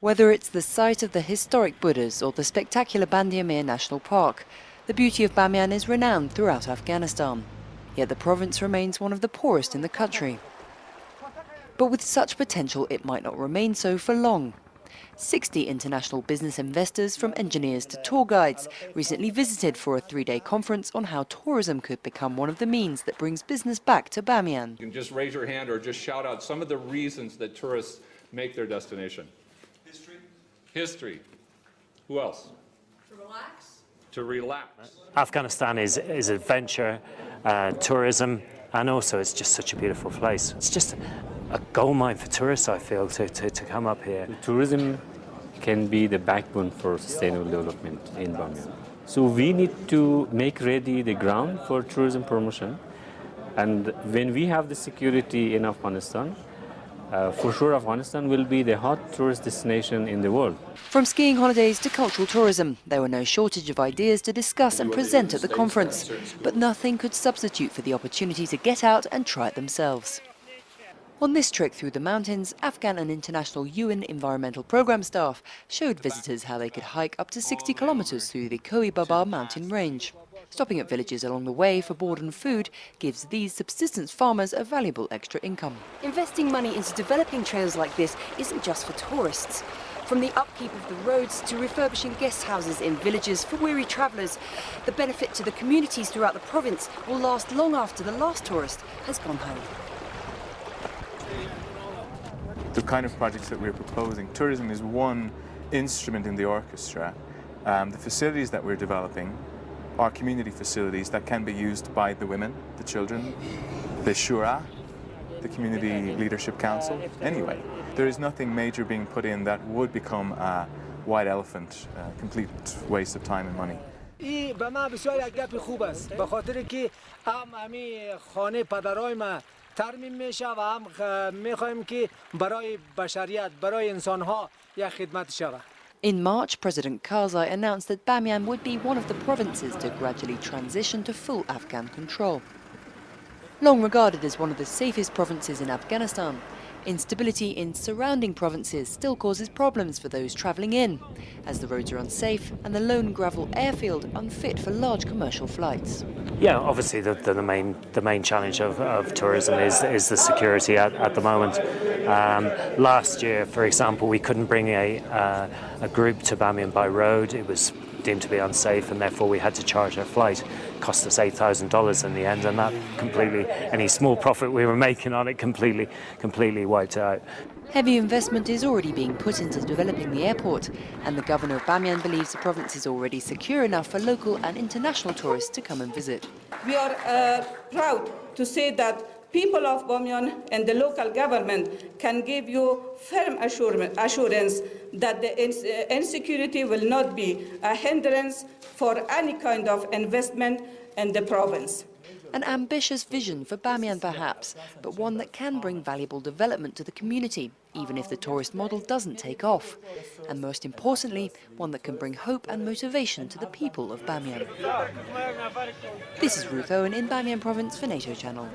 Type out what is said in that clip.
Whether it's the site of the historic Buddhas or the spectacular Bandiamir National Park, the beauty of Bamiyan is renowned throughout Afghanistan. Yet the province remains one of the poorest in the country. But with such potential, it might not remain so for long. 60 international business investors, from engineers to tour guides, recently visited for a 3-day conference on how tourism could become one of the means that brings business back to Bamiyan. You can just raise your hand or just shout out some of the reasons that tourists make their destination. History. Who else? To relax. To relax. Afghanistan is adventure, tourism, and also it's just such a beautiful place. It's just a goldmine for tourists, I feel, to come up here. Tourism can be the backbone for sustainable development in Bamiyan. So we need to make ready the ground for tourism promotion. And when we have the security in Afghanistan, for sure Afghanistan will be the hot tourist destination in the world. From skiing holidays to cultural tourism, there were no shortage of ideas to discuss and present at the conference. But nothing could substitute for the opportunity to get out and try it themselves. On this trek through the mountains, Afghan and international UN environmental program staff showed visitors how they could hike up to 60 kilometers through the Koi Baba mountain range. Stopping at villages along the way for board and food gives these subsistence farmers a valuable extra income. Investing money into developing trails like this isn't just for tourists. From the upkeep of the roads to refurbishing guest houses in villages for weary travellers, the benefit to the communities throughout the province will last long after the last tourist has gone home. The kind of projects that we're proposing, tourism is one instrument in the orchestra. The facilities that we're developing are community facilities that can be used by the women, the children, the shura, the community leadership council. Anyway, there is nothing major being put in that would become a white elephant, complete waste of time and money. ترمیم میشه و هم میخوایم که برای بشریت برای انسانها یک خدمت شود. In March, President Karzai announced that Bamiyan would be one of the provinces to gradually transition to full Afghan control. Long regarded as one of the safest provinces in Afghanistan, instability in surrounding provinces still causes problems for those travelling in, as the roads are unsafe and the lone gravel airfield unfit for large commercial flights. Yeah, obviously the main challenge of tourism is the security at the moment. Last year, for example, we couldn't bring a group to Bamiyan by road. It was deemed to be unsafe, and therefore we had to charge a flight. It cost us $8,000 in the end, and that completely, any small profit we were making on it completely wiped out. Heavy investment is already being put into developing the airport, and the governor of Bamiyan believes the province is already secure enough for local and international tourists to come and visit. We are proud to say that people of Bamiyan and the local government can give you firm assurance that the insecurity will not be a hindrance for any kind of investment in the province. An ambitious vision for Bamiyan perhaps, but one that can bring valuable development to the community, even if the tourist model doesn't take off. And most importantly, one that can bring hope and motivation to the people of Bamiyan. This is Ruth Owen in Bamiyan Province for NATO Channel.